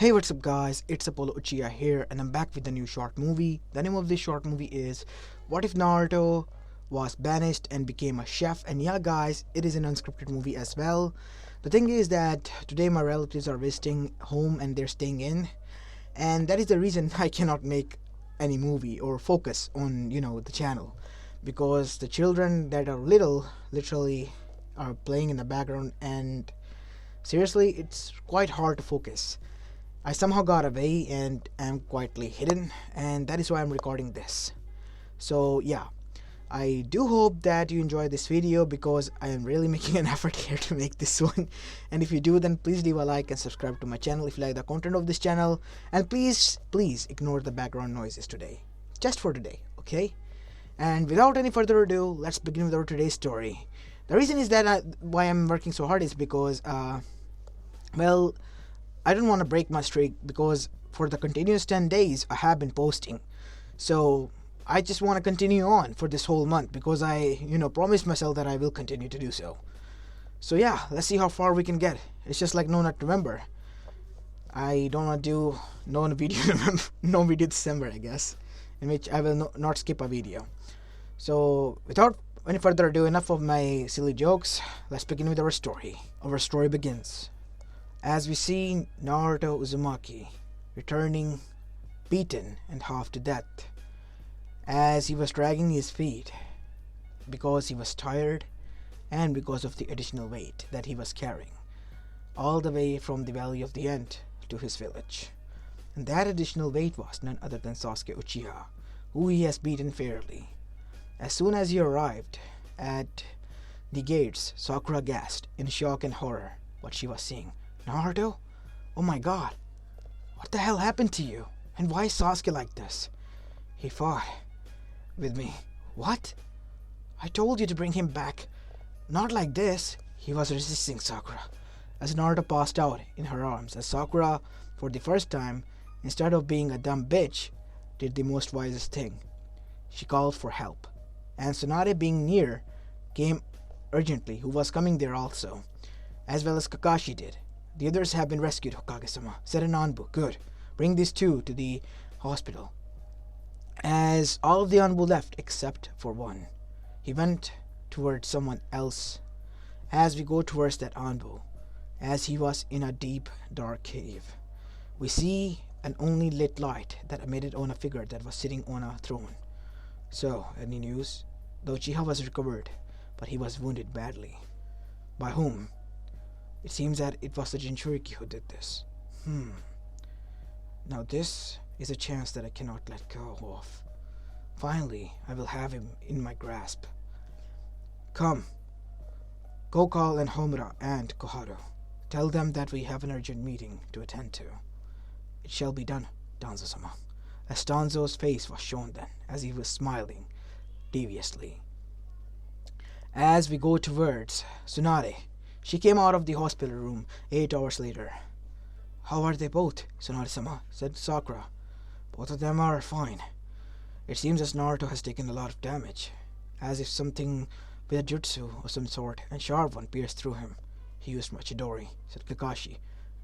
Hey, what's up guys, it's Apollo Uchiha here and I'm back with a new short movie. The name of this short movie is What If Naruto Was Banished and Became a Chef. And yeah guys, it is an unscripted movie as well. The thing is that today my relatives are visiting home and they're staying in, and that is the reason I cannot make any movie or focus on the channel, because the children that are little literally are playing in the background, and seriously it's quite hard to focus. I somehow got away and am quietly hidden, and that is why I'm recording this. So yeah, I do hope that you enjoy this video because I am really making an effort here to make this one. And if you do, then please leave a like and subscribe to my channel if you like the content of this channel. And please ignore the background noises today. Just for today, okay? And without any further ado, let's begin with our today's story. The reason is that why I'm working so hard is because, well, I don't want to break my streak, because for the continuous 10 days I have been posting. So I just want to continue on for this whole month because I, promised myself that I will continue to do so. So yeah, let's see how far we can get. It's just like No Nut November. I don't want to do no video November, no video December, I guess, in which I will not skip a video. So without any further ado, enough of my silly jokes. Let's begin with our story. Our story begins as we see Naruto Uzumaki returning, beaten and half to death, as he was dragging his feet because he was tired and because of the additional weight that he was carrying, all the way from the Valley of the End to his village. And that additional weight was none other than Sasuke Uchiha, who he has beaten fairly. As soon as he arrived at the gates, Sakura gasped in shock and horror what she was seeing. Naruto? Oh my god. What the hell happened to you? And why is Sasuke like this? He fought with me. What? I told you to bring him back. Not like this. He was resisting Sakura as Naruto passed out in her arms, as Sakura, for the first time, instead of being a dumb bitch, did the most wisest thing. She called for help. And Tsunade, being near, came urgently, who was coming there also, as well as Kakashi did. The others have been rescued, Hokage-sama, said Anbu. Good. Bring these two to the hospital. As all of the Anbu left except for one, he went towards someone else. As we go towards that Anbu, as he was in a deep, dark cave, we see an only lit light that emitted on a figure that was sitting on a throne. So, any news? The Uchiha was recovered, but he was wounded badly. By whom? It seems that it was the Jinchuriki who did this. Now this is a chance that I cannot let go of. Finally, I will have him in my grasp. Come. Go call in Homura and Koharu. Tell them that we have an urgent meeting to attend to. It shall be done, Danzo-sama. As Danzo's face was shown then, as he was smiling deviously. As we go towards Tsunade, she came out of the hospital room 8 hours later. How are they both, Tsunade-sama? Said Sakura. Both of them are fine. It seems as Naruto has taken a lot of damage, as if something with a jutsu of some sort and sharp one pierced through him. He used Machidori, said Kakashi,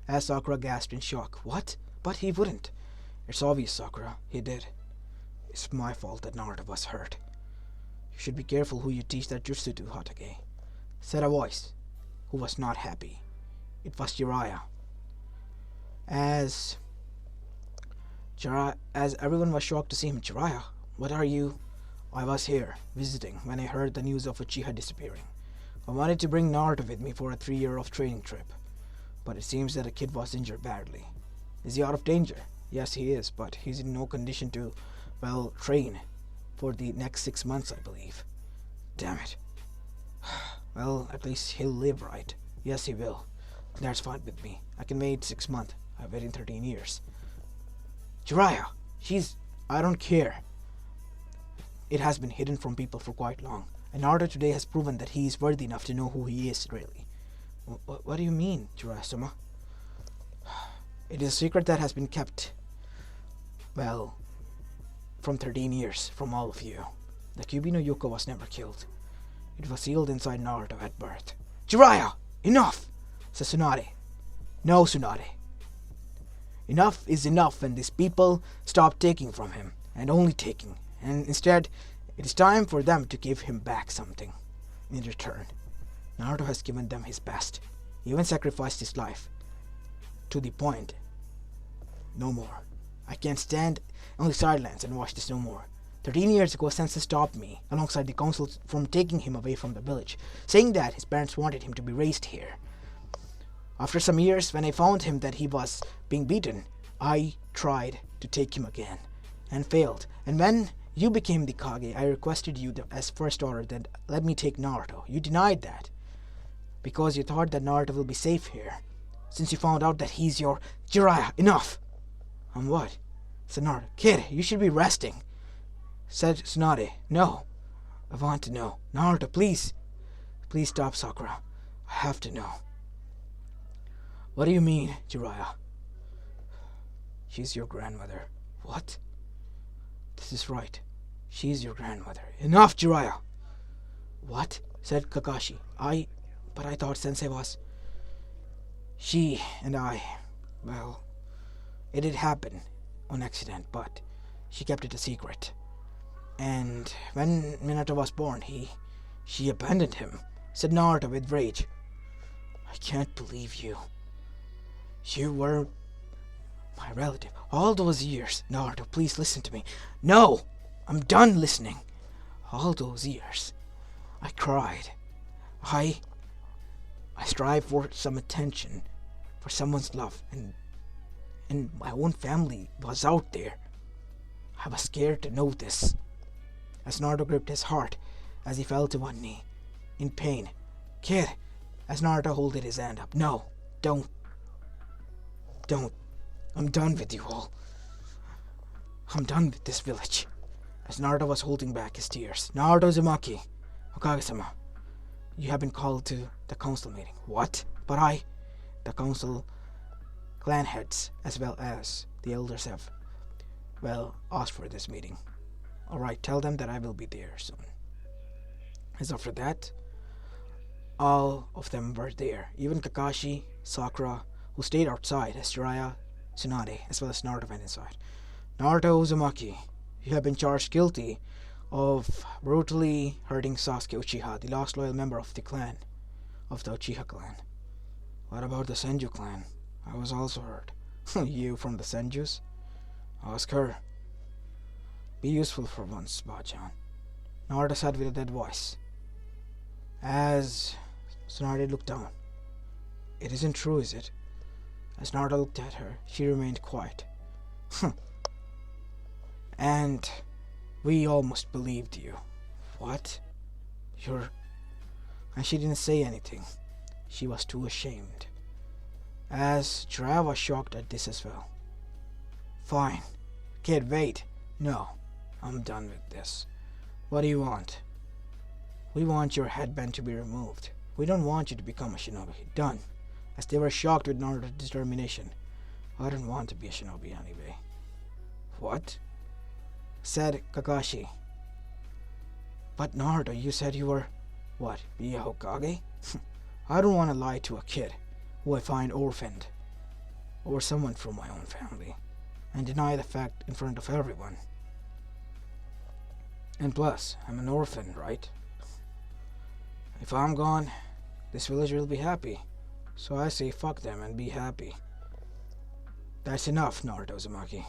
as Sakura gasped in shock. What? But he wouldn't. It's obvious, Sakura. He did. It's my fault that Naruto was hurt. You should be careful who you teach that jutsu to, Hotake, said a voice who was not happy. It was Jiraiya. As everyone was shocked to see him. Jiraiya, what are you? I was here, visiting, when I heard the news of Uchiha disappearing. I wanted to bring Naruto with me for a 3-year training trip, but it seems that the kid was injured badly. Is he out of danger? Yes, he is, but he's in no condition to, well, train for the next 6 months, I believe. Damn it. Well, at least he'll live, right? Yes, he will. That's fine with me. I can wait 6 months. I've waited 13 years. Jiraiya, I don't care. It has been hidden from people for quite long, and Naruto today has proven that he is worthy enough to know who he is, really. What do you mean, Jiraiya-sama? It is a secret that has been kept, well, from 13 years, from all of you. The Kyuubi no Yuko was never killed. It was sealed inside Naruto at birth. Jiraiya! Enough! Said Tsunade. No, Tsunade. Enough is enough when these people stop taking from him and only taking, and instead it is time for them to give him back something in return. Naruto has given them his best, he even sacrificed his life to the point. No more. I can't stand on the sidelines and watch this no more. 13 years ago, Sensei stopped me, alongside the council, from taking him away from the village, saying that his parents wanted him to be raised here. After some years, when I found him that he was being beaten, I tried to take him again, and failed. And when you became the Kage, I requested you as first order that let me take Naruto. You denied that, because you thought that Naruto will be safe here, since you found out that he's your Jiraiya. Enough! What? Said Naruto. Kid, you should be resting. Said Tsunade. No. I want to know. Naruto, please. Please stop, Sakura. I have to know. What do you mean, Jiraiya? She's your grandmother. What? This is right. She's your grandmother. Enough, Jiraiya! What? Said Kakashi. But I thought Sensei was... She and I... Well... It did happen on accident, but she kept it a secret. And when Minato was born, she abandoned him, said Naruto with rage. I can't believe you. You were my relative all those years. Naruto, please listen to me. No! I'm done listening. All those years. I cried. I strive for some attention, for someone's love, and my own family was out there. I was scared to know this. As Naruto gripped his heart as he fell to one knee, in pain. Kid, as Naruto holded his hand up. No, don't. I'm done with you all. I'm done with this village. As Naruto was holding back his tears. Naruto Uzumaki, Hokage-sama, you have been called to the council meeting. What? But the council clan heads, as well as the elders have, asked for this meeting. Alright, tell them that I will be there soon. As after that, all of them were there. Even Kakashi, Sakura, who stayed outside, as Jiraiya, Tsunade, as well as Naruto went inside. Naruto Uzumaki, you have been charged guilty of brutally hurting Sasuke Uchiha, the last loyal member of the clan, of the Uchiha clan. What about the Senju clan? I was also hurt. You from the Senjus? Ask her. Be useful for once, Bachan. Naruto said with a dead voice. As Tsunade looked down. It isn't true, is it? As Naruto looked at her, she remained quiet. And we almost believed you. What? And she didn't say anything. She was too ashamed. As Jiraiya was shocked at this as well. Fine. Kid, wait. No, I'm done with this. What do you want? We want your headband to be removed. We don't want you to become a shinobi. Done. As they were shocked with Naruto's determination. I don't want to be a shinobi anyway. What? Said Kakashi. But Naruto, you said you were... What, be a Hokage? I don't want to lie to a kid who I find orphaned, or someone from my own family, and deny the fact in front of everyone. And plus, I'm an orphan, right? If I'm gone, this village will be happy. So I say fuck them and be happy. That's enough, Naruto Uzumaki.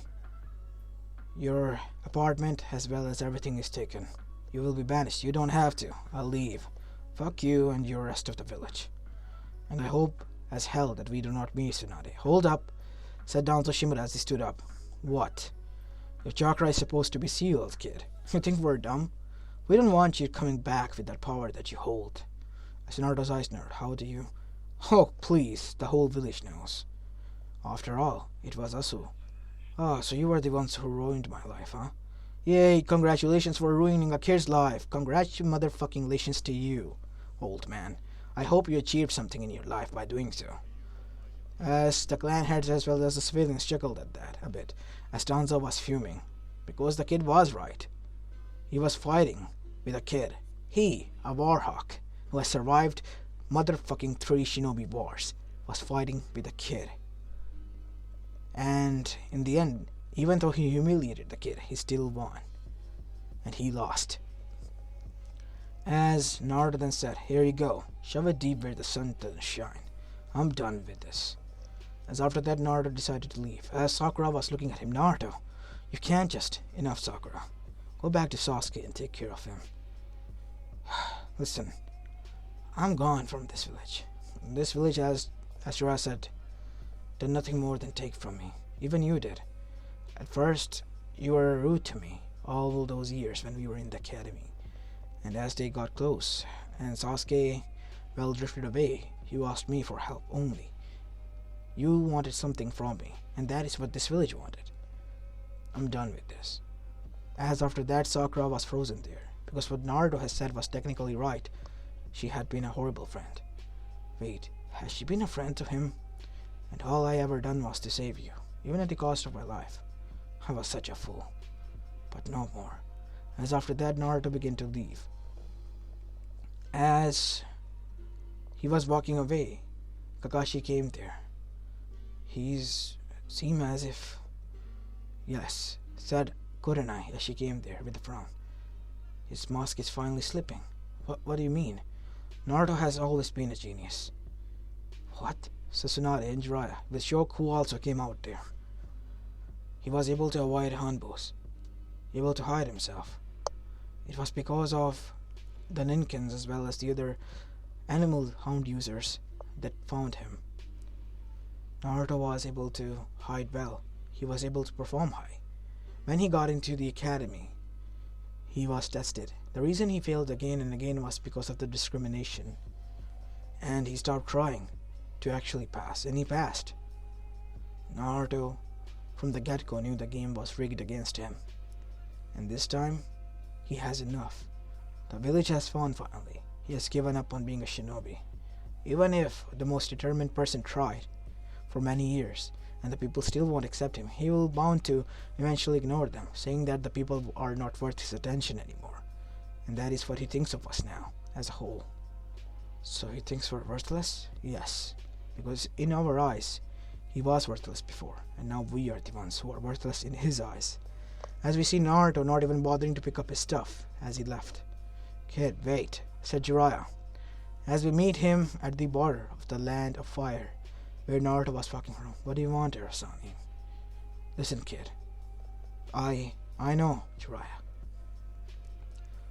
Your apartment as well as everything is taken. You will be banished. You don't have to. I'll leave. Fuck you and your rest of the village. And I hope as hell that we do not meet Tsunade. Hold up, said Danzo Shimura as he stood up. What? Your chakra is supposed to be sealed, kid. You think we're dumb? We don't want you coming back with that power that you hold. As Naruto's eyes narrowed, how do you... Oh, please, the whole village knows. After all, it was Asu. Ah, so you were the ones who ruined my life, huh? Yay, congratulations for ruining a kid's life. Congratulations to you, old man. I hope you achieved something in your life by doing so. As the clan heads as well as the civilians chuckled at that a bit, as Danzo was fuming. Because the kid was right. He was fighting with a kid. He, a warhawk, who has survived motherfucking 3 shinobi wars, was fighting with a kid. And in the end, even though he humiliated the kid, he still won. And he lost. As Naruto then said, "Here you go, shove it deep where the sun doesn't shine. I'm done with this." As after that, Naruto decided to leave. As Sakura was looking at him, "Naruto, you can't just... Enough, Sakura. Go back to Sasuke and take care of him. Listen, I'm gone from this village. This village, as Jiraiya said, did nothing more than take from me. Even you did. At first, you were rude to me all those years when we were in the academy. And as they got close, and Sasuke, well, drifted away, you asked me for help only. You wanted something from me, and that is what this village wanted. I'm done with this." As after that, Sakura was frozen there, because what Naruto has said was technically right. She had been a horrible friend. Wait, has she been a friend to him? And all I ever done was to save you, even at the cost of my life. I was such a fool. But no more. As after that, Naruto began to leave. As he was walking away, Kakashi came there. He's seemed as if... Yes, said Kurenai as she came there with a frown. His mask is finally slipping. What do you mean? Naruto has always been a genius. What? Sasuke and Jiraiya, with Shock, who also came out there. He was able to avoid Hanbos, able to hide himself. It was because of the Ninkins as well as the other animal hound users that found him. Naruto was able to hide well. He was able to perform high. When he got into the academy, he was tested. The reason he failed again and again was because of the discrimination. And he stopped trying to actually pass, and he passed. Naruto, from the get-go, knew the game was rigged against him. And this time, he has enough. The village has won finally. He has given up on being a shinobi. Even if the most determined person tried for many years, and the people still won't accept him, he will bound to eventually ignore them, saying that the people are not worth his attention anymore. And that is what he thinks of us now, as a whole. So he thinks we're worthless? Yes. Because in our eyes, he was worthless before, and now we are the ones who are worthless in his eyes. As we see Naruto not even bothering to pick up his stuff as he left. "Kid, wait," said Jiraiya, as we meet him at the border of the land of fire, where Naruto was walking from. "What do you want, Arasani?" "Listen, kid. I know, Jiraiya.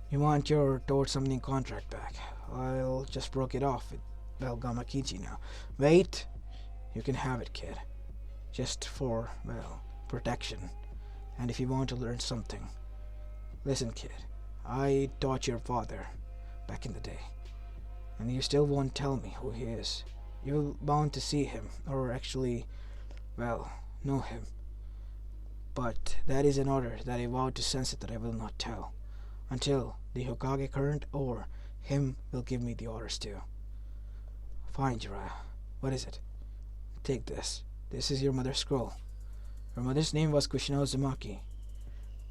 You want your Toad summoning contract back. I'll just broke it off with Gamakichi now. Wait, you can have it, kid. Just for, protection. And if you want to learn something. Listen, kid. I taught your father back in the day. And you still won't tell me who he is. You're bound to see him, or actually, know him. But that is an order that I vowed to Sensei that I will not tell, until the Hokage current or him will give me the orders to. Fine, Jiraiya. What is it? Take this. This is your mother's scroll. Her mother's name was Kushino Uzumaki,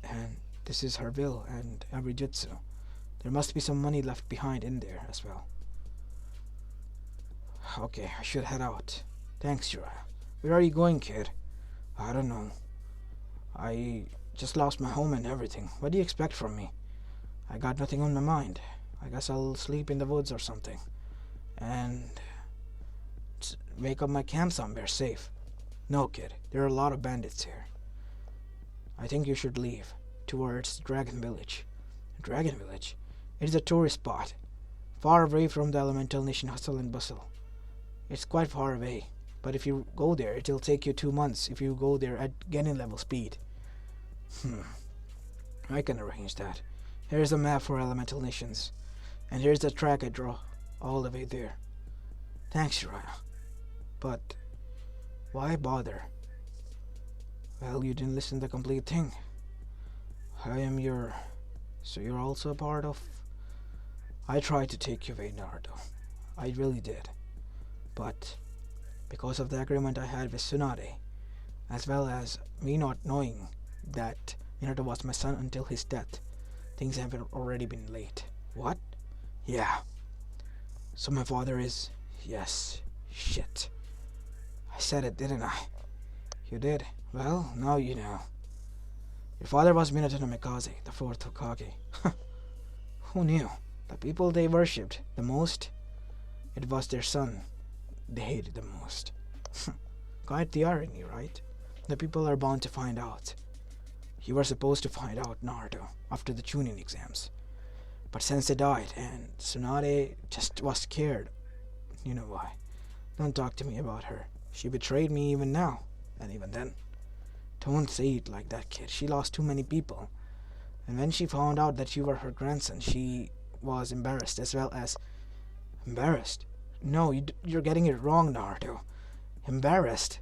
and this is her will and every jutsu. There must be some money left behind in there as well. Okay, I should head out. Thanks, Jiraiya. Where are you going, kid? I don't know. I just lost my home and everything. What do you expect from me? I got nothing on my mind. I guess I'll sleep in the woods or something. And make up my camp somewhere safe. No, kid. There are a lot of bandits here. I think you should leave towards Dragon Village. Dragon Village? It is a tourist spot, far away from the Elemental Nation hustle and bustle. It's quite far away, but if you go there, it'll take you 2 months if you go there at Genin level speed. I can arrange that. Here's a map for Elemental Nations, and here's the track I draw all the way there. Thanks, Jiraiya. But why bother? Well, you didn't listen to the complete thing. I am your... So you're also a part of... I tried to take you away, Naruto. I really did. But because of the agreement I had with Tsunade, as well as me not knowing that Minato was my son until his death, things have already been late. What? Yeah. So my father is... Yes. Shit. I said it, didn't I? You did? Well, now you know. Your father was Minato no Mikaze, the fourth Hokage. Who knew? The people they worshipped the most, it was their son they hated the most. Quite the irony, right? The people are bound to find out. You were supposed to find out, Naruto, after the Chunin exams. But Sensei died, and Tsunade just was scared. You know why. Don't talk to me about her. She betrayed me even now, and even then. Don't say it like that, kid. She lost too many people. And when she found out that you were her grandson, she was embarrassed as well as... Embarrassed? No, you're getting it wrong, Naruto. Embarrassed?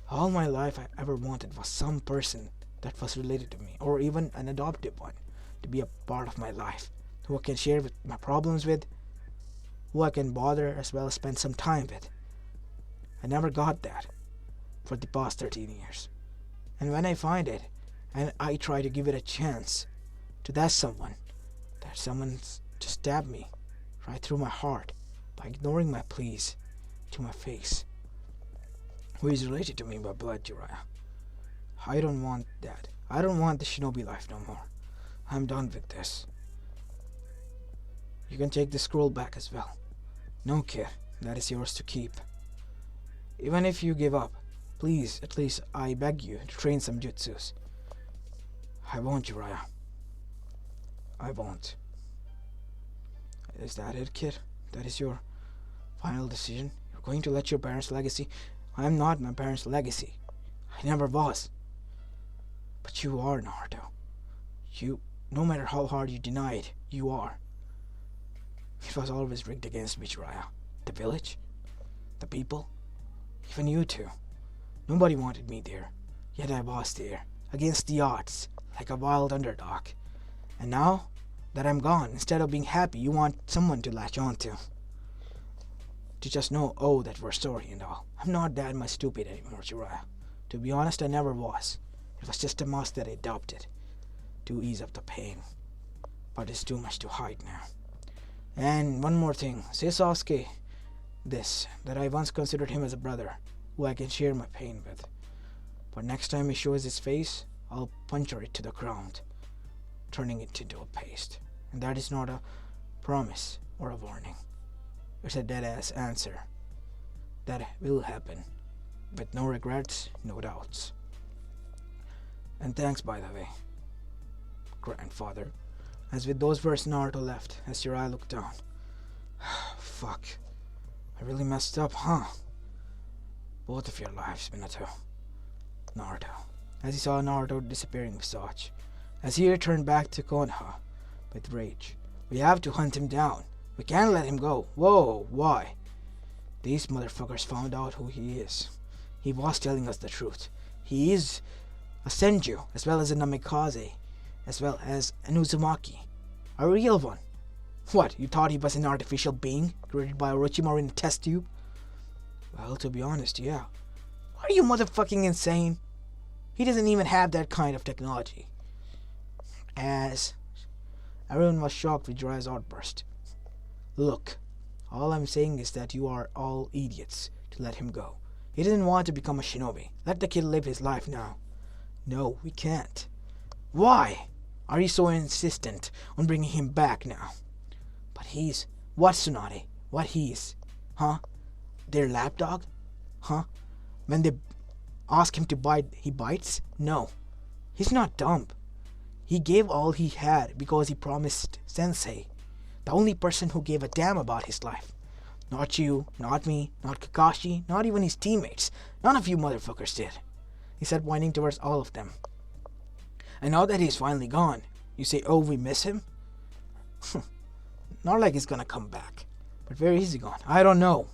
All my life I ever wanted was some person that was related to me, or even an adopted one, to be a part of my life, who I can share with my problems with, who I can bother as well as spend some time with. I never got that for the past 13 years. And when I find it, and I try to give it a chance to that someone's just stabbed me right through my heart by ignoring my pleas to my face. Who is related to me by blood, Jiraiya. I don't want that. I don't want the shinobi life no more. I'm done with this. You can take the scroll back as well. No, kid, that is yours to keep. Even if you give up, please, at least I beg you to train some jutsus. I won't, Jiraiya. I won't. Is that it, kid? That is your final decision? You're going to let your parents' legacy... I am not my parents' legacy. I never was. But you are, Naruto. You, no matter how hard you deny it, you are. It was always rigged against me, Jiraiya. The village, the people, even you two. Nobody wanted me there, yet I was there, against the odds, like a wild underdog. And now that I'm gone, instead of being happy, you want someone to latch on to just know, oh, that we're sorry and all. I'm not that much stupid anymore, Jiraiya. To be honest, I never was. It was just a mask that I adopted to ease up the pain. But it's too much to hide now. And one more thing. Say Sasuke this, that I once considered him as a brother who I can share my pain with. But next time he shows his face, I'll puncture it to the ground, turning it into a paste. And that is not a promise or a warning. It's a dead-ass answer. That will happen. With no regrets, no doubts. And thanks, by the way, grandfather. As with those words, Naruto left, as Jiraiya looked down. Fuck. I really messed up, huh? Both of your lives, Minato. Naruto. As he saw Naruto disappearing with Sasuke. As he returned back to Konoha with rage. We have to hunt him down. We can't let him go. Whoa, why? These motherfuckers found out who he is. He was telling us the truth. He is a Senju, as well as a Namikaze, as well as an Uzumaki. A real one. What, you thought he was an artificial being, created by Orochimaru in a test tube? Well, to be honest, yeah. Are you motherfucking insane? He doesn't even have that kind of technology. As everyone was shocked with Jiraiya's outburst. Look, all I'm saying is that you are all idiots to let him go. He doesn't want to become a shinobi. Let the kid live his life now. No, we can't. Why are you so insistent on bringing him back now? But he's... What, Tsunade? What he's? Huh? Their lapdog? Huh? When they ask him to bite, he bites? No. He's not dumb. He gave all he had because he promised Sensei, the only person who gave a damn about his life. Not you, not me, not Kakashi, not even his teammates. None of you motherfuckers did. He said, pointing towards all of them. And now that he's finally gone, you say, oh, we miss him? Not like he's gonna come back. But where is he gone? I don't know.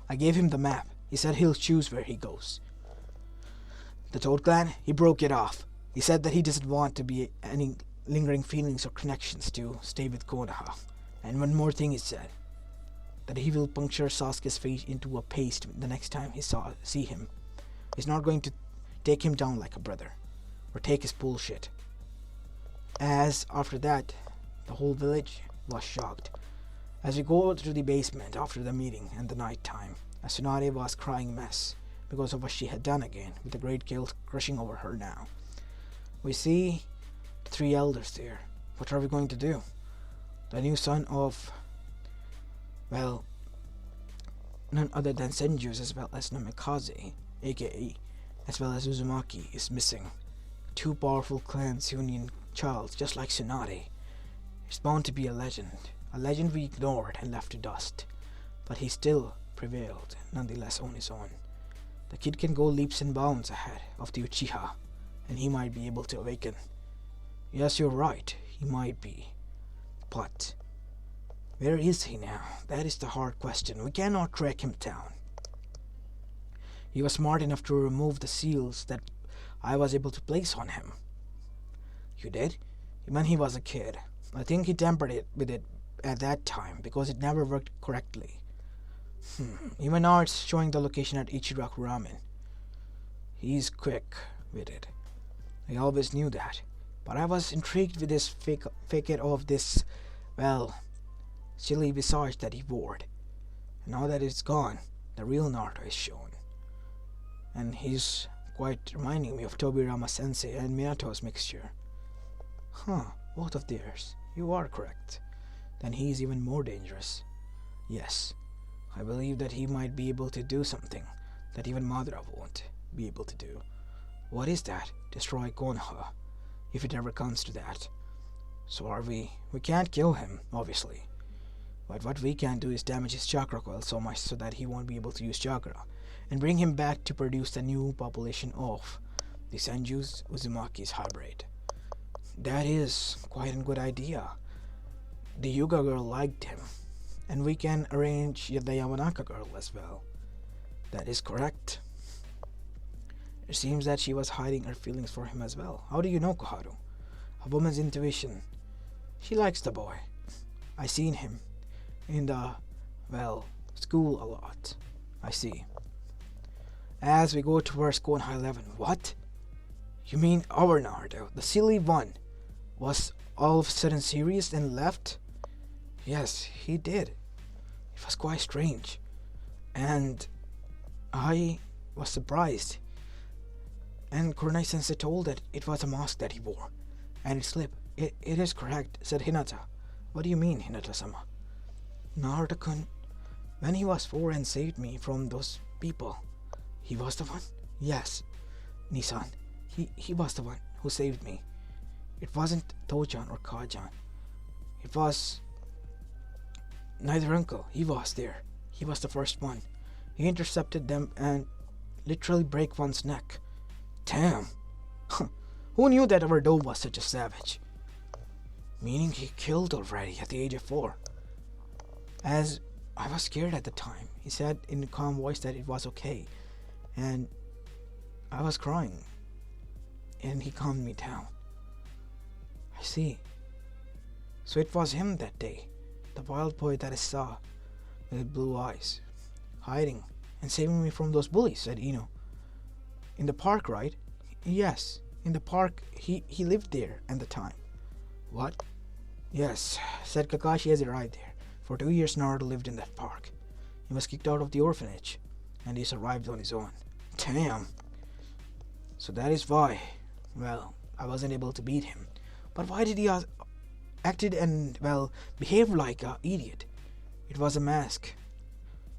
I gave him the map. He said he'll choose where he goes. The Toad Clan, he broke it off. He said that he doesn't want to be any lingering feelings or connections to stay with Konoha. And one more thing he said. That he will puncture Sasuke's face into a paste the next time he see him. He's not going to take him down like a brother. Or take his bullshit. As after that, the whole village was shocked. As we go to the basement after the meeting and the night time, as Tsunade was crying mess, because of what she had done again, with the great guilt crushing over her now. We see the three elders there. What are we going to do? The new son of, well, none other than Senju's as well as Namikaze, aka, as well as Uzumaki, is missing. Two powerful clans union child, just like Tsunade. It's bound to be a legend we ignored and left to dust. But he still prevailed, nonetheless on his own. The kid can go leaps and bounds ahead of the Uchiha, and he might be able to awaken. Yes, you're right, he might be. But where is he now? That is the hard question. We cannot track him down. He was smart enough to remove the seals that I was able to place on him. You did? When he was a kid. I think he tampered with it at that time because it never worked correctly. Even now it's showing the location at Ichiraku Ramen. He's quick with it. I always knew that. But I was intrigued with this facade of this, well, silly visage that he wore. Now that it's gone, the real Naruto is shown. And he's quite reminding me of Tobirama Sensei and Minato's mixture. Both of theirs. You are correct. Then he's even more dangerous. Yes, I believe that he might be able to do something that even Madara won't be able to do. What is that? Destroy Konoha, if it ever comes to that. So are we. We can't kill him, obviously. But what we can do is damage his chakra coil so much so that he won't be able to use chakra, and bring him back to produce the new population of the Senju's Uzumaki's hybrid. That is quite a good idea. The Yuga girl liked him, and we can arrange the Yamanaka girl as well. That is correct. It seems that she was hiding her feelings for him as well. How do you know, Koharu? A woman's intuition. She likes the boy. I seen him in the, well, school a lot. I see. As we go towards Konoha 11. What? You mean our Naruto, the silly one, was all of a sudden serious and left? Yes, he did. It was quite strange. And I was surprised. And Kurenai Sensei told that it was a mask that he wore. And it slipped. It is correct, said Hinata. What do you mean, Hinata-sama? Naruto-kun, when he was 4 and saved me from those people, he was the one? Yes, Nisan. He was the one who saved me. It wasn't Tojan or Kajan. It was neither uncle. He was there. He was the first one. He intercepted them and literally break one's neck. Damn. Who knew that our Do was such a savage? Meaning he killed already at the age of 4. As I was scared at the time. He said in a calm voice that it was okay. And I was crying. And he calmed me down. I see. So it was him that day. The wild boy that I saw with blue eyes. Hiding and saving me from those bullies, said Ino. In the park, right? Yes, in the park. He lived there at the time. What? Yes, said Kakashi as he arrived there. For 2 years Naruto lived in that park. He was kicked out of the orphanage, and he survived on his own. Damn. So that is why, well, I wasn't able to beat him. But why did he acted and, well, behaved like an idiot? It was a mask,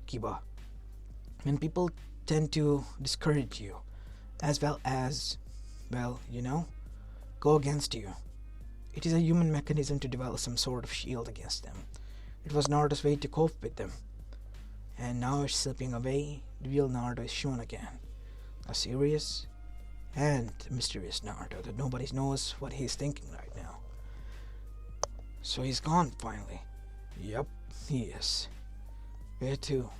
Kiba. When people tend to discourage you, as well as, well, you know, go against you, it is a human mechanism to develop some sort of shield against them. It was Naruto's way to cope with them. And now it's slipping away. The real Naruto is shown again. A serious and mysterious Naruto that nobody knows what he's thinking right now. So he's gone finally. Yep, he is. Where to?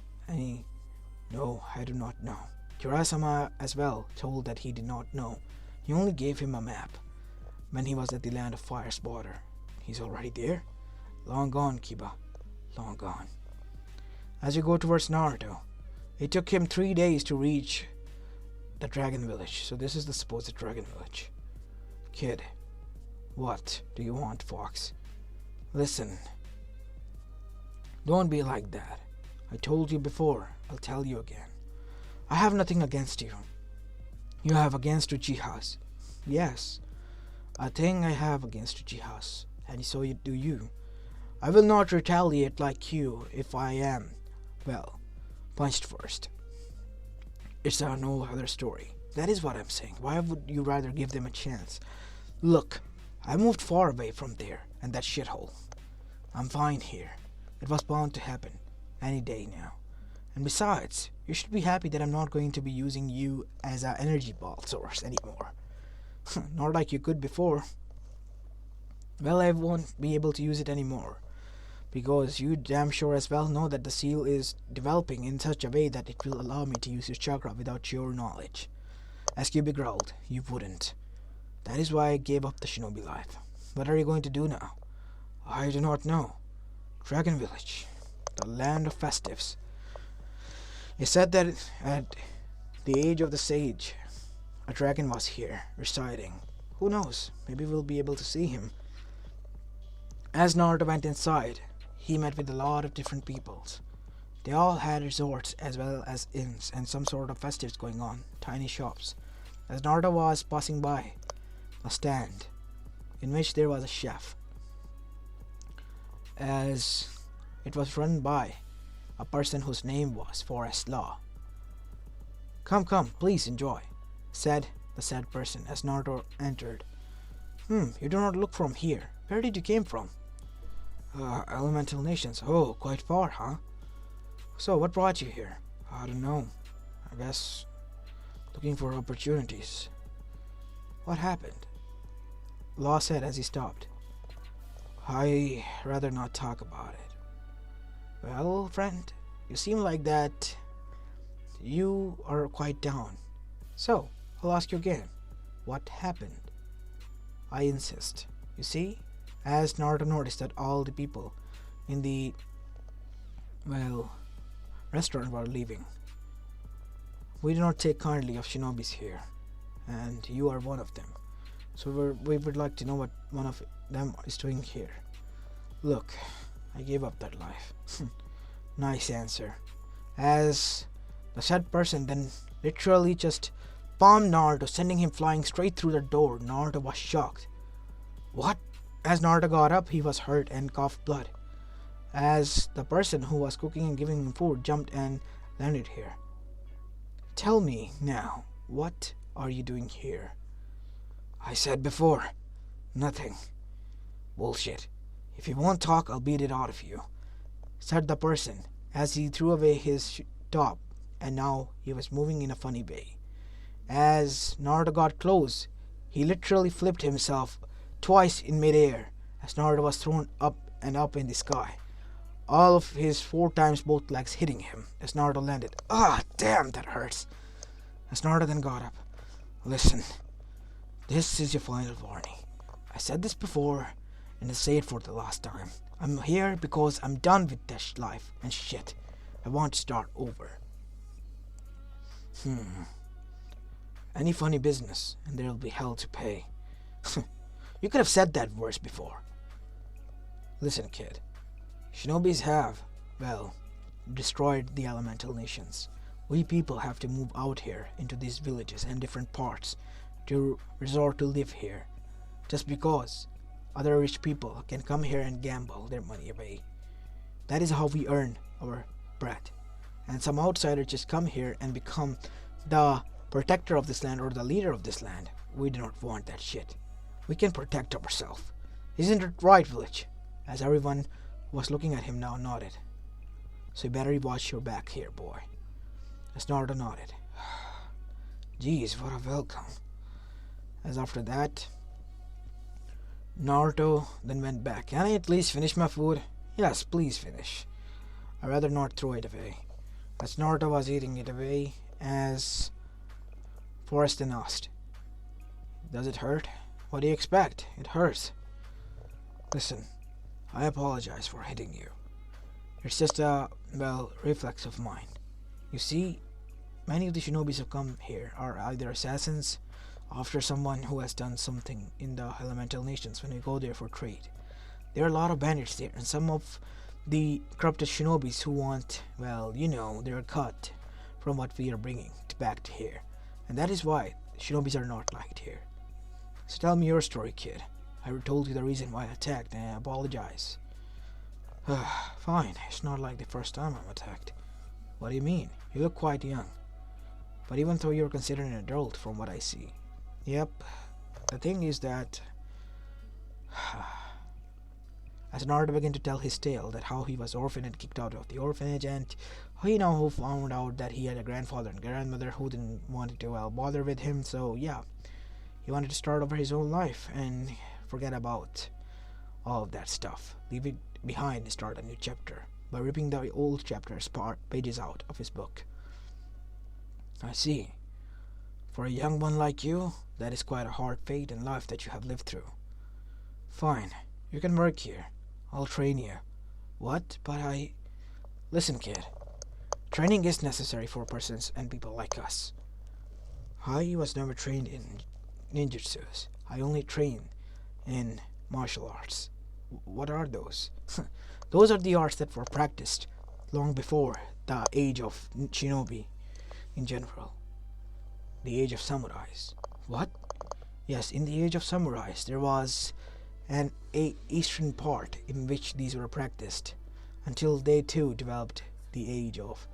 No, I do not know. Kurasama as well told that he did not know. He only gave him a map when he was at the land of fire's border. He's already there? Long gone, Kiba. Long gone. As you go towards Naruto, it took him 3 days to reach the dragon village. So this is the supposed dragon village. Kid, what do you want, Fox? Listen. Don't be like that. I told you before. I'll tell you again. I have nothing against you. You have against Uchihas. Yes, a thing I have against Uchihas, and so do you. I will not retaliate like you if I am, well, punched first. It's a no other story. That is what I'm saying. Why would you rather give them a chance? Look, I moved far away from there and that shithole. I'm fine here. It was bound to happen any day now. And besides, you should be happy that I'm not going to be using you as an energy ball source anymore. Not like you could before. Well, I won't be able to use it anymore. Because you damn sure as well know that the seal is developing in such a way that it will allow me to use your chakra without your knowledge. As Kyubi growled, you wouldn't. That is why I gave up the shinobi life. What are you going to do now? I do not know. Dragon Village, the land of festives. It said that at the age of the sage, a dragon was here, residing. Who knows, maybe we'll be able to see him. As Naruto went inside, he met with a lot of different peoples. They all had resorts as well as inns and some sort of festives going on, tiny shops. As Naruto was passing by a stand in which there was a chef, as it was run by a person whose name was Forest Law. Come, please enjoy, said the said person as Naruto entered. You do not look from here. Where did you came from? Elemental nations. Oh, quite far, huh? So, what brought you here? I don't know. I guess looking for opportunities. What happened? Law said as he stopped. I rather not talk about it. Well, friend, you seem like that you are quite down. So, I'll ask you again. What happened? I insist. You see, as Naruto noticed that all the people in the, restaurant were leaving. We do not take kindly of shinobis here, and you are one of them. So we would like to know what one of them is doing here. Look, I gave up that life. Nice answer. As the said person then literally just palmed Naruto, sending him flying straight through the door. Naruto was shocked. What? As Naruto got up, he was hurt and coughed blood. As the person who was cooking and giving him food jumped and landed here. Tell me now, what are you doing here? I said before, nothing. Bullshit. If you won't talk, I'll beat it out of you, said the person as he threw away his top, and now he was moving in a funny way. As Naruto got close, he literally flipped himself twice in midair as Naruto was thrown up and up in the sky. All of his 4 times both legs hitting him as Naruto landed. Ah, damn, that hurts. As Naruto then got up. Listen, this is your final warning. I said this before, and I'll say it for the last time. I'm here because I'm done with this life and shit. I want to start over. Any funny business, and there'll be hell to pay. You could have said that verse before. Listen, kid. Shinobis have, destroyed the elemental nations. We people have to move out here into these villages and different parts to resort to live here. Just because other rich people can come here and gamble their money away. That is how we earn our bread. And some outsider just come here and become the protector of this land or the leader of this land. We do not want that shit. We can protect ourselves. Isn't it right, village? As everyone was looking at him now nodded. So you better watch your back here, boy. As Naruto nodded. Jeez, what a welcome. As after that, Naruto then went back. Can I at least finish my food? Yes, please finish. I'd rather not throw it away. As Naruto was eating it away, as Forrest then asked, does it hurt? What do you expect? It hurts. Listen, I apologize for hitting you. It's just a, reflex of mine. You see, many of the shinobis who come here are either assassins after someone who has done something in the elemental nations when we go there for trade. There are a lot of bandits there, and some of the corrupted shinobis who want, their cut from what we are bringing back to here. And that is why shinobis are not liked here. So tell me your story, kid. I told you the reason why I attacked, and I apologize. Fine, it's not like the first time I'm attacked. What do you mean? You look quite young. But even though you're considered an adult from what I see. Yep, the thing is that as Naruto began to tell his tale that how he was orphaned and kicked out of the orphanage, and who found out that he had a grandfather and grandmother who didn't want to bother with him, so yeah, he wanted to start over his own life and forget about all of that stuff, leave it behind and start a new chapter by ripping the old pages out of his book. I see. For a young one like you, that is quite a hard fate in life that you have lived through. Fine, you can work here. I'll train you. What? But Listen, kid. Training is necessary for persons and people like us. I was never trained in ninjutsus. I only trained in martial arts. What are those? Those are the arts that were practiced long before the age of shinobi in general. The age of samurais. What? Yes, in the age of samurais there was an eastern part in which these were practiced until they too developed the age of,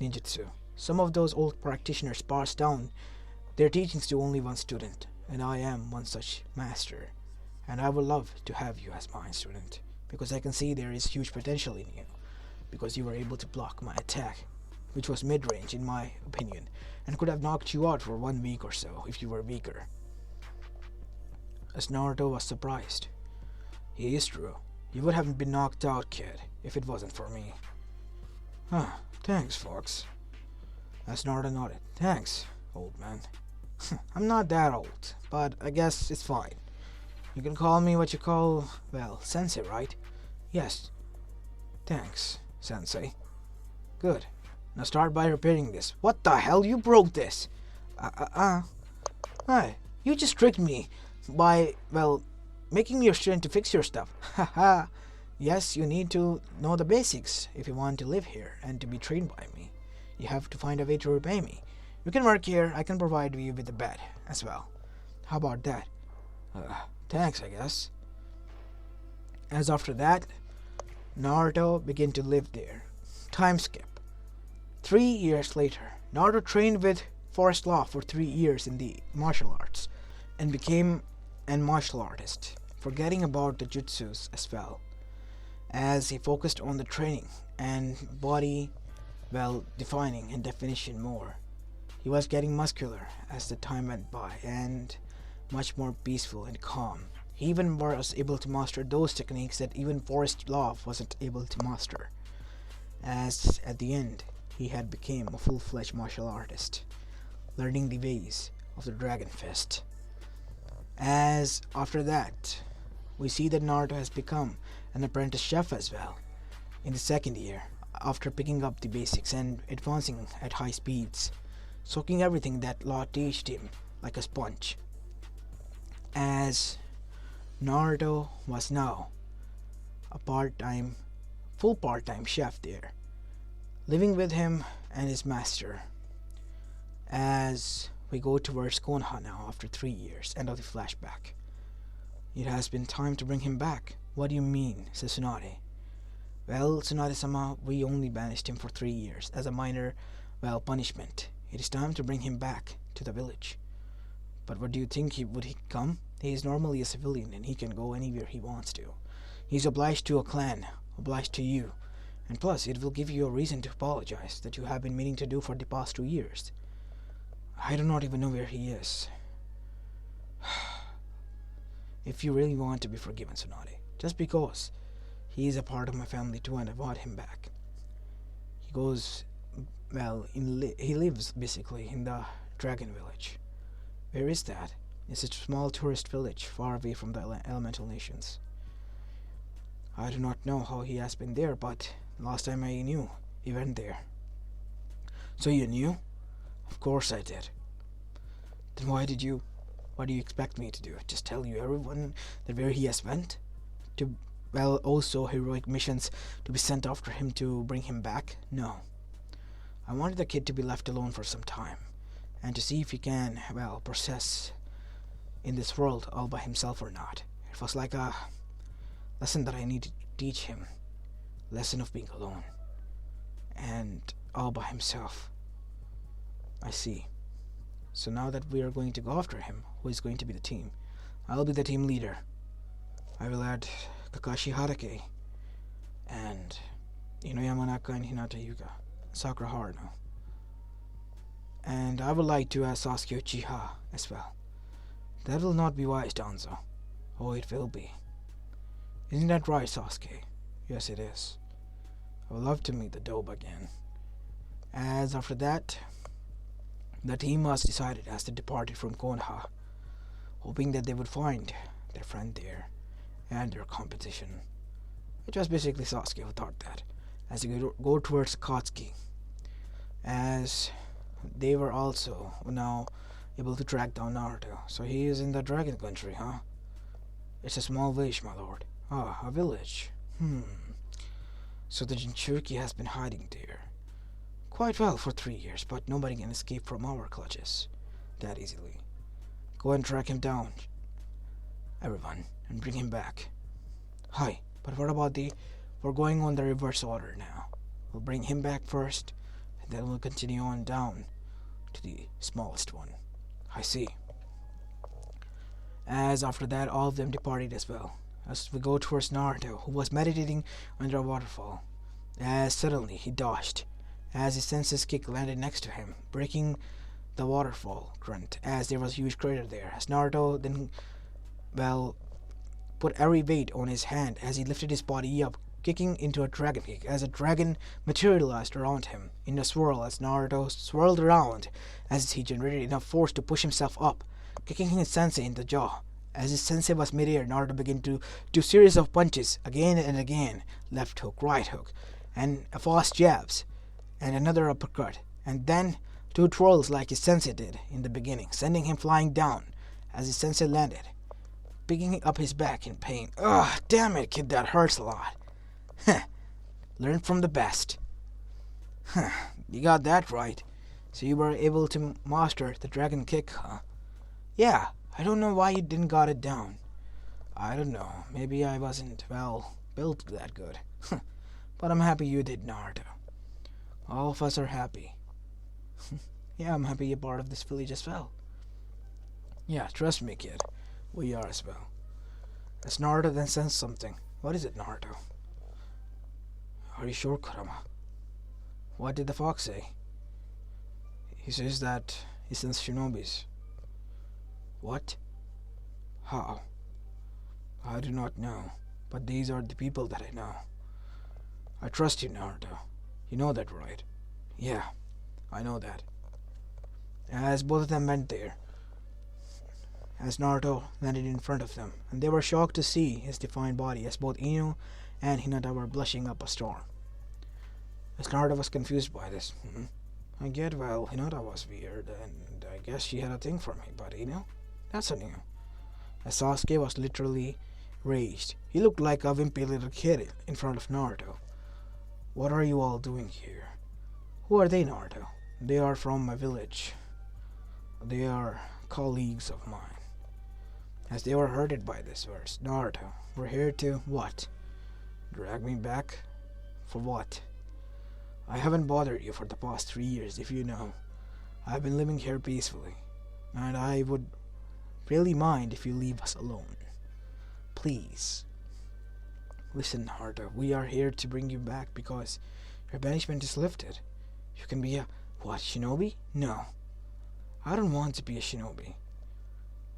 ninjutsu. Some of those old practitioners passed down their teachings to only one student, and I am one such master. And I would love to have you as my student, because I can see there is huge potential in you, because you were able to block my attack, which was mid-range in my opinion, and could have knocked you out for 1 week or so if you were weaker. As Naruto was surprised. It is true. You would have been knocked out, kid, if it wasn't for me. Thanks, Fox. As Naruto nodded. Thanks, old man. I'm not that old, but I guess it's fine. You can call me what you call, sensei, right? Yes. Thanks, sensei. Good. Now start by repairing this. What the hell? You broke this! Hey, you just tricked me by, making me your student to fix your stuff. Haha. Yes, you need to know the basics if you want to live here and to be trained by me. You have to find a way to repay me. You can work here. I can provide you with a bed as well. How about that? Thanks, I guess. As after that, Naruto began to live there. Time skip. 3 years later, Naruto trained with Forest Law for 3 years in the martial arts and became a martial artist, forgetting about the jutsus as well, as he focused on the training and body, defining and definition more. He was getting muscular as the time went by and much more peaceful and calm. He even was able to master those techniques that even Forest Law wasn't able to master, as at the end he had become a full-fledged martial artist, learning the ways of the Dragon Fist. As after that, we see that Naruto has become an apprentice chef as well in the 2nd year, after picking up the basics and advancing at high speeds, soaking everything that Law taught him like a sponge. As Naruto was now a full part-time chef there, living with him and his master. As we go towards Konoha now after 3 years, end of the flashback. It has been time to bring him back. What do you mean, says Tsunade? Well, Tsunade-sama, we only banished him for 3 years as a minor, punishment. It is time to bring him back to the village. But what do you think, would he come? He is normally a civilian and he can go anywhere he wants to. He is obliged to a clan, obliged to you. And plus, it will give you a reason to apologize that you have been meaning to do for the past 2 years. I do not even know where he is. If you really want to be forgiven, Tsunade, just because he is a part of my family too and I want him back. He goes, he lives basically in the Dragon Village. Where is that? It's a small tourist village far away from the elemental nations. I do not know how he has been there, but last time I knew, he went there. So you knew? Of course I did. Then what do you expect me to do? Just tell you everyone that where he has went? Also heroic missions to be sent after him to bring him back? No. I wanted the kid to be left alone for some time, and to see if he can, well, process in this world all by himself or not. It was like a lesson that I needed to teach him. Lesson of being alone. And all by himself. I see. So now that we are going to go after him, who is going to be the team? I'll be the team leader. I will add Kakashi Hatake and Yamanaka and Hinata Yuga, Sakura Haruno. And I would like to add Sasuke Uchiha as well. That will not be wise, Danzo. Oh, it will be. Isn't that right, Sasuke? Yes, it is. I would love to meet the Dobe again. As after that, the team was decided as they departed from Konoha, hoping that they would find their friend there and their competition. It was basically Sasuke who thought that, as they go towards Katsuki, as they were also now able to track down Naruto. So he is in the dragon country, huh? It's a small village, my lord. Ah, a village. So the Jinchuriki has been hiding there. Quite well for 3 years, but nobody can escape from our clutches that easily. Go and track him down, everyone, and bring him back. Hi, but what about we're going on the reverse order now. We'll bring him back first, and then we'll continue on down to the smallest one. I see. As after that, all of them departed as well. As we go towards Naruto, who was meditating under a waterfall, as suddenly he dodged, as his senses kick landed next to him, breaking the waterfall current, as there was a huge crater there. As Naruto then, well, put every weight on his hand as he lifted his body up, kicking into a dragon kick, as a dragon materialized around him in a swirl as Naruto swirled around, as he generated enough force to push himself up, kicking his sensei in the jaw. As his sensei was midair, Naruto began to do series of punches again and again, left hook, right hook, and fast jabs, and another uppercut, and then 2 twirls like his sensei did in the beginning, sending him flying down as his sensei landed, picking up his back in pain. Ugh, damn it, kid, that hurts a lot. Learn from the best. You got that right. So you were able to master the dragon kick, huh? Yeah, I don't know why you didn't got it down. I don't know, maybe I wasn't, well, built that good. But I'm happy you did, Naruto. All of us are happy. Yeah, I'm happy you're part of this village as well. Yeah, trust me, kid. We are as well. As Naruto then sensed something. What is it, Naruto? Are you sure, Kurama? What did the fox say? He says that he sends shinobis. What? How? I do not know, but these are the people that I know. I trust you, Naruto. You know that, right? Yeah, I know that. As both of them went there, as Naruto landed in front of them, and they were shocked to see his defined body, as both Ino and Hinata were blushing up a storm. As Naruto was confused by this. I get, well, Hinata was weird, and I guess she had a thing for me, but that's a new. As Sasuke was literally raged. He looked like a wimpy little kid in front of Naruto. What are you all doing here? Who are they, Naruto? They are from my village. They are colleagues of mine. As they were hurted by this verse, Naruto, we're here to what? Drag me back? For what? I haven't bothered you for the past 3 years, if you know. I've been living here peacefully, and I would really mind if you leave us alone. Please. Listen, Naruto, we are here to bring you back because your banishment is lifted. You can be a, what, shinobi? No. I don't want to be a shinobi.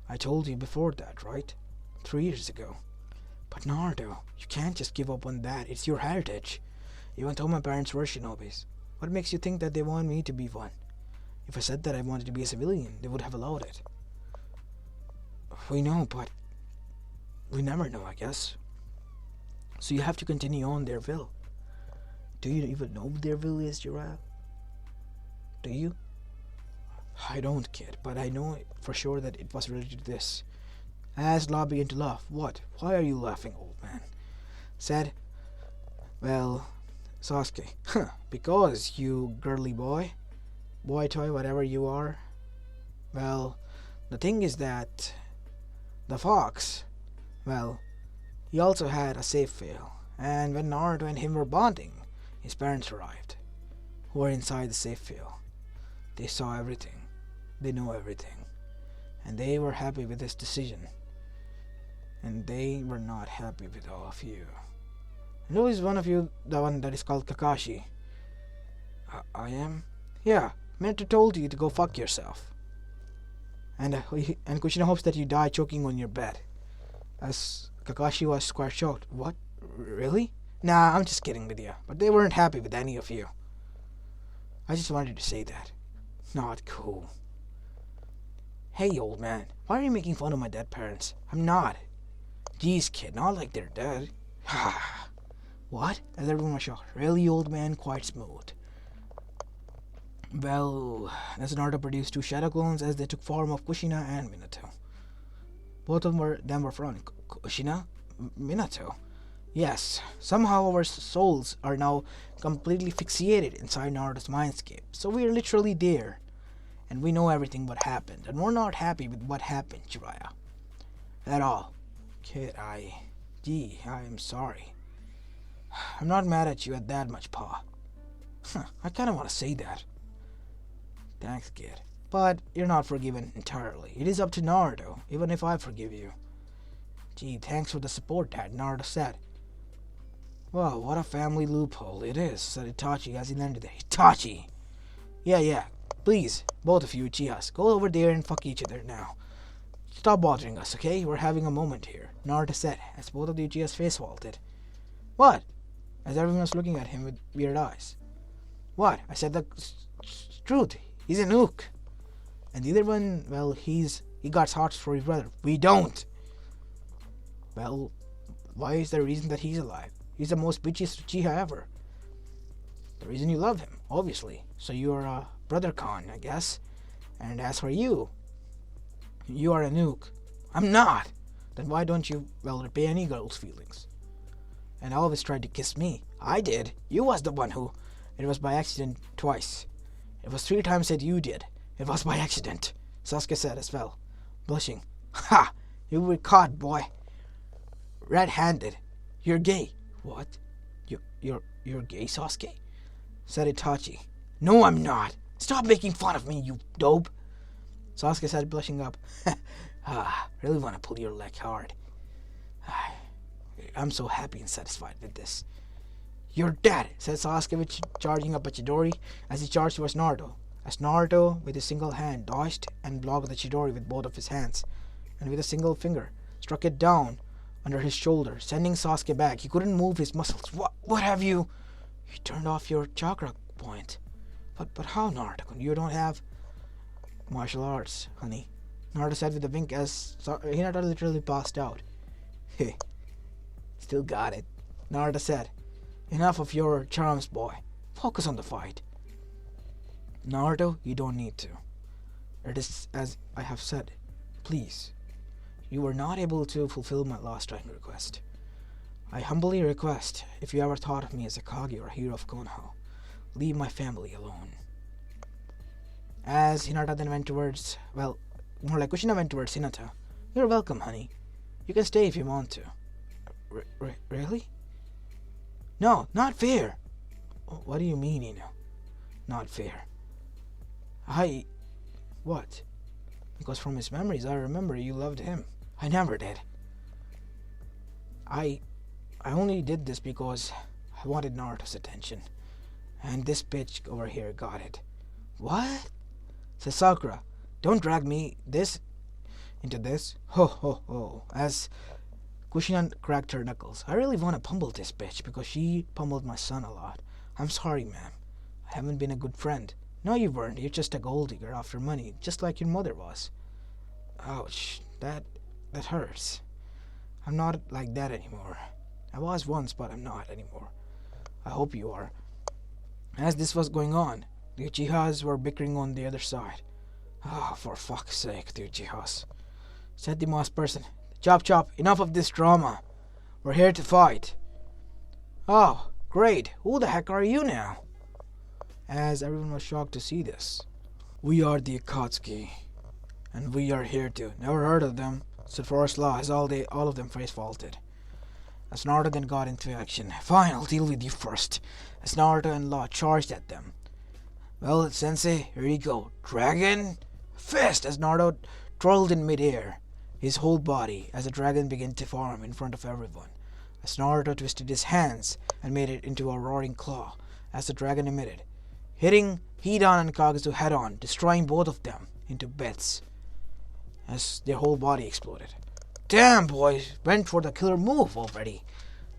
I told you before that, right? 3 years ago. But Naruto, you can't just give up on that. It's your heritage. Even though my parents were shinobis, what makes you think that they want me to be one? If I said that I wanted to be a civilian, they would have allowed it. We know, but we never know, I guess. So you have to continue on their will. Do you even know their will is, Jiraiya? Do you? I don't, kid, but I know for sure that it was related to this. As Law began to laugh. What? Why are you laughing, old man? Said, well, Sasuke, because you girly boy, boy toy, whatever you are. Well, the thing is that the fox, well, he also had a safe fail, and when Naruto and him were bonding, his parents arrived, who were inside the safe fail. They saw everything, they know everything, and they were happy with this decision, and they were not happy with all of you. And who is one of you, the one that is called Kakashi? I am? Yeah, Minato told you to go fuck yourself. And Kushina hopes that you die choking on your bed. As Kakashi was quite shocked. What? Really? Nah, I'm just kidding with you. But they weren't happy with any of you. I just wanted to say that. Not cool. Hey, old man, why are you making fun of my dead parents? I'm not. Jeez, kid, not like they're dead. What? As everyone was shocked. Really, old man? Quite smooth. Well, as Naruto produced two shadow clones as they took form of Kushina and Minato. Both of them were from Kushina? Minato? Yes, somehow our souls are now completely fixated inside Naruto's mindscape. So we are literally there. And we know everything what happened. And we're not happy with what happened, Jiraiya. At all. Kid, I am sorry. I'm not mad at you at that much, Pa. I kinda wanna say that. Thanks, kid. But you're not forgiven entirely. It is up to Naruto, even if I forgive you. Gee, thanks for the support, Dad, Naruto said. Well, what a family loophole it is, said Itachi as he landed there. Itachi! Yeah. Please, both of you Uchihas, go over there and fuck each other now. Stop bothering us, okay? We're having a moment here, Naruto said, as both of the Uchihas face vaulted. What? As everyone was looking at him with weird eyes. What? I said the truth. He's a nuke. And the other one, well, he got hearts for his brother. We don't. Well, why is the reason that he's alive? He's the most bitchiest Uchiha ever. The reason you love him, obviously. So you're a brother Khan, I guess. And as for you, you are a nuke. I'm not. Then why don't you, well, repay any girl's feelings? And always tried to kiss me. I did. You was the one who. It was by accident twice. It was 3 times that you did. It was by accident, Sasuke said as well, blushing. Ha! You were caught, boy. Red-handed. You're gay. What? You're gay, Sasuke? Said Itachi. No, I'm not. Stop making fun of me, you dope. Sasuke said, blushing up. Really want to pull your leg hard. I'm so happy and satisfied with this. You're dead, said Sasuke, charging up at Chidori as he charged towards Naruto. As Naruto, with his single hand, dodged and blocked the Chidori with both of his hands, and with a single finger, struck it down under his shoulder, sending Sasuke back. He couldn't move his muscles. What have you? You turned off your chakra point. But how, Naruto? You don't have martial arts, honey. Naruto said with a wink as Hinata literally passed out. Heh. Still got it. Naruto said. Enough of your charms, boy. Focus on the fight. Naruto, you don't need to. It is as I have said. Please. You were not able to fulfill my last dying request. I humbly request, if you ever thought of me as a Kage or a hero of Konoha, leave my family alone. As Hinata then went towards, well, more like Kushina went towards Hinata. You're welcome, honey. You can stay if you want to. Really? No, not fair. What do you mean, Not fair. What? Because from his memories, I remember you loved him. I never did. I only did this because I wanted Naruto's attention. And this bitch over here got it. What? Says Sakura, don't drag me into this. Ho ho ho. As Kushina cracked her knuckles. I really want to pummel this bitch because she pummeled my son a lot. I'm sorry, ma'am. I haven't been a good friend. No, you weren't. You're just a gold digger after money, just like your mother was. Ouch. That hurts. I'm not like that anymore. I was once, but I'm not anymore. I hope you are. As this was going on, the Uchihas were bickering on the other side. For fuck's sake, the Uchihas, said the masked person. Chop, enough of this drama. We're here to fight. Oh, Great, who the heck are you now? As everyone was shocked to see this. We are the Akatsuki, and we are here to. Never heard of them, said Forest Law as all of them face faulted. As Naruto then got into action. Fine, I'll deal with you first. As Naruto and Law charged at them. Well, Sensei, here you go. Dragon Fist! As Naruto twirled in midair, his whole body, as a dragon began to form in front of everyone. As Naruto twisted his hands and made it into a roaring claw, as the dragon emitted, hitting Hidan and Kagazu head-on, destroying both of them into bits, as their whole body exploded. Damn, boys, went for the killer move already.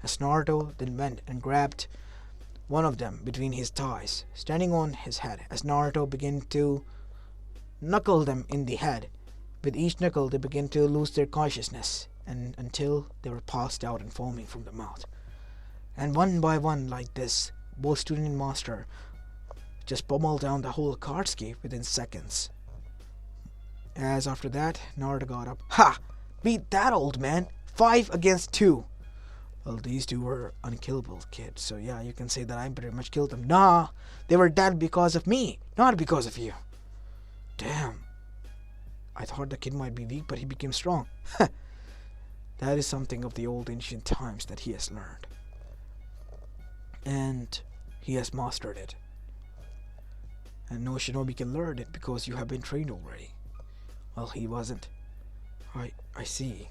As Naruto then went and grabbed one of them between his thighs, standing on his head, as Naruto began to knuckle them in the head. With each knuckle, they began to lose their consciousness, and until they were passed out and foaming from the mouth. And one by one, like this, both student and master just pummeled down the whole Akatsuki within seconds. As after that, Naruto got up. Ha! Beat that, old man! 5 against 2. Well, these two were unkillable kids, so yeah, you can say that I pretty much killed them. Nah, they were dead because of me, not because of you. Damn. I thought the kid might be weak, but he became strong. That is something of the old ancient times that he has learned. And he has mastered it. And no shinobi can learn it because you have been trained already. Well, he wasn't. I see.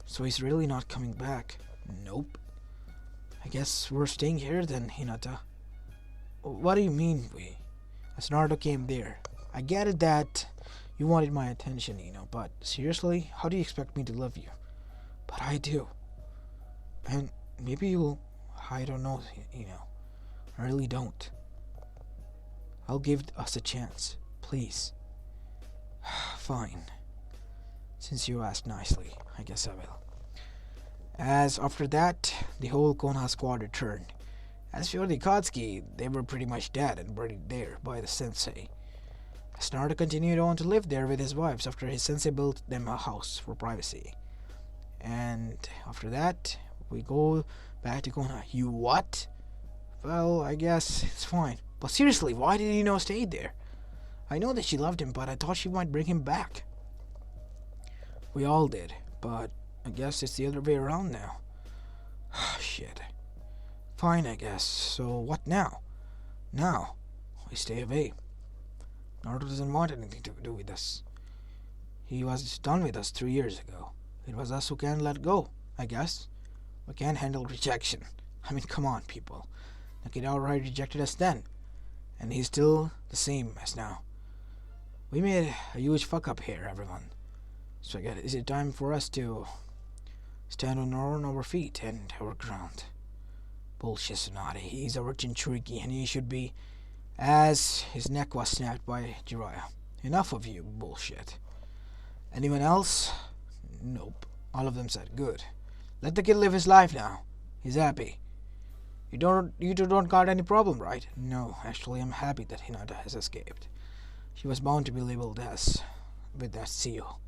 So he's really not coming back. Nope. I guess we're staying here then, Hinata. What do you mean, we? As Naruto came there, I get it that you wanted my attention, but seriously, how do you expect me to love you? But I do. And maybe you'll... I don't know, I really don't. I'll give us a chance, please. Fine. Since you asked nicely, I guess I will. As after that, the whole Konoha squad returned. As for the Akatsuki, they were pretty much dead and buried there by the sensei. As Naruto continued on to live there with his wives after his sensei built them a house for privacy. And after that, we go back to Konoha. You what? Well, I guess it's fine. But seriously, why did he stay there? I know that she loved him, but I thought she might bring him back. We all did, but I guess it's the other way around now. Shit. Fine, I guess. So what now? Now, we stay away. Naruto doesn't want anything to do with us. He was done with us 3 years ago. It was us who can't let go, I guess. We can't handle rejection. I mean, come on, people. The kid outright rejected us then, and he's still the same as now. We made a huge fuck up here, everyone. So I guess is it time for us to stand on our feet and our ground? Bullshit, Tsunade. He's our Jinchuriki, and he should be, as his neck was snapped by Jiraiya. Enough of you, bullshit. Anyone else? Nope. All of them said, good. Let the kid live his life now. He's happy. You two don't got any problem, right? No, actually, I'm happy that Hinata has escaped. She was bound to be labeled as with that seal.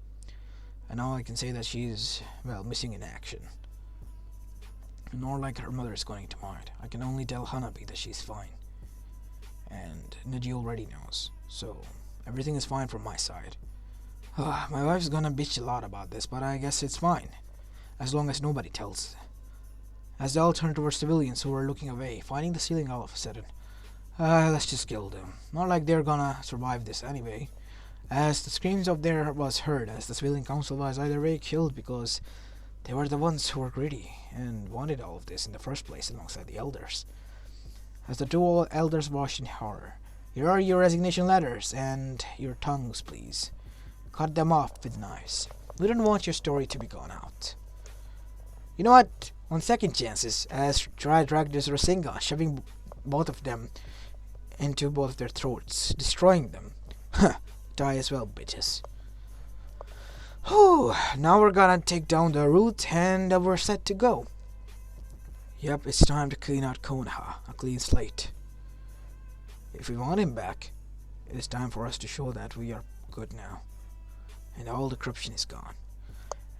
And now I can say that she's, well, missing in action. Nor like her mother is going to mind. I can only tell Hanabi that she's fine. And Neji already knows. So, everything is fine from my side. My wife's gonna bitch a lot about this, but I guess it's fine. As long as nobody tells. As they all turn towards civilians who are looking away, finding the ceiling all of a sudden. Let's just kill them. Not like they're gonna survive this anyway. As the screams of there was heard, as the civilian council was either way killed because they were the ones who were greedy and wanted all of this in the first place alongside the elders. As the two elders watched in horror. Here are your resignation letters and your tongues, please. Cut them off with knives. We don't want your story to be gone out. You know what? On second chances, as Jiraiya dragged his Rasengan, shoving both of them into both of their throats, destroying them. Die as well, bitches. Whew, now we're gonna take down the root and we're set to go. Yep, it's time to clean out Konoha, a clean slate. If we want him back, it is time for us to show that we are good now. And all the corruption is gone.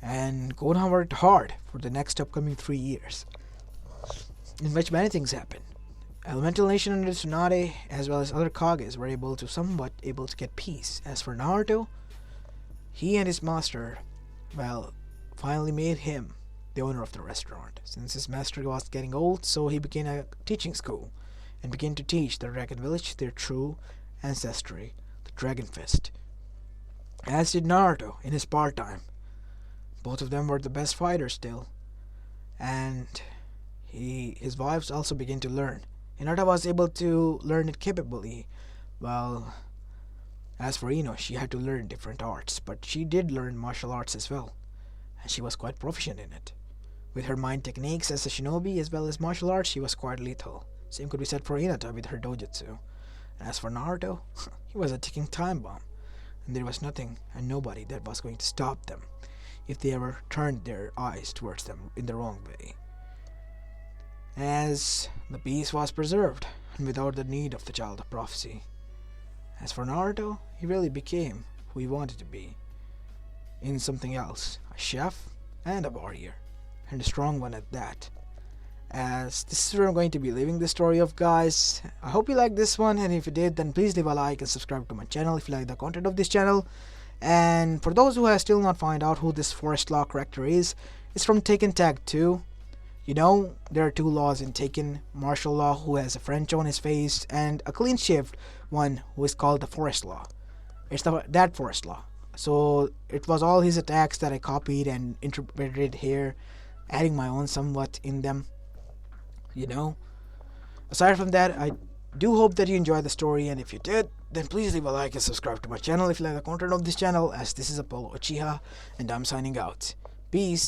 And Konoha worked hard for the next upcoming 3 years. in which many things happened. Elemental Nation under Tsunade, as well as other Kages, were somewhat able to get peace. As for Naruto, he and his master, well, finally made him the owner of the restaurant. Since his master was getting old, so he began a teaching school and began to teach the Dragon Village their true ancestry, the Dragon Fist. As did Naruto in his part time. Both of them were the best fighters still, and his wives also began to learn. Hinata was able to learn it capably, while as for Ino, she had to learn different arts, but she did learn martial arts as well, and she was quite proficient in it. With her mind techniques as a shinobi as well as martial arts, she was quite lethal. Same could be said for Hinata with her dojutsu. And as for Naruto, he was a ticking time bomb, and there was nothing and nobody that was going to stop them if they ever turned their eyes towards them in the wrong way. As the peace was preserved, and without the need of the Child of Prophecy. As for Naruto, he really became who he wanted to be, in something else, a chef and a warrior, and a strong one at that. As this is where I'm going to be leaving the story of, guys. I hope you liked this one, and if you did, then please leave a like and subscribe to my channel if you like the content of this channel. And for those who have still not found out who this Forest Law character is, it's from Taken Tag 2. You know, there are two laws in Taken: martial law, who has a French on his face, and a clean shaved one who is called the Forest Law. It's that Forest Law. So it was all his attacks that I copied and interpreted here, adding my own somewhat in them. You know, aside from that, I do hope that you enjoyed the story, and if you did, then please leave a like and subscribe to my channel if you like the content of this channel, as this is Apollo Uchiha, and I'm signing out. Peace.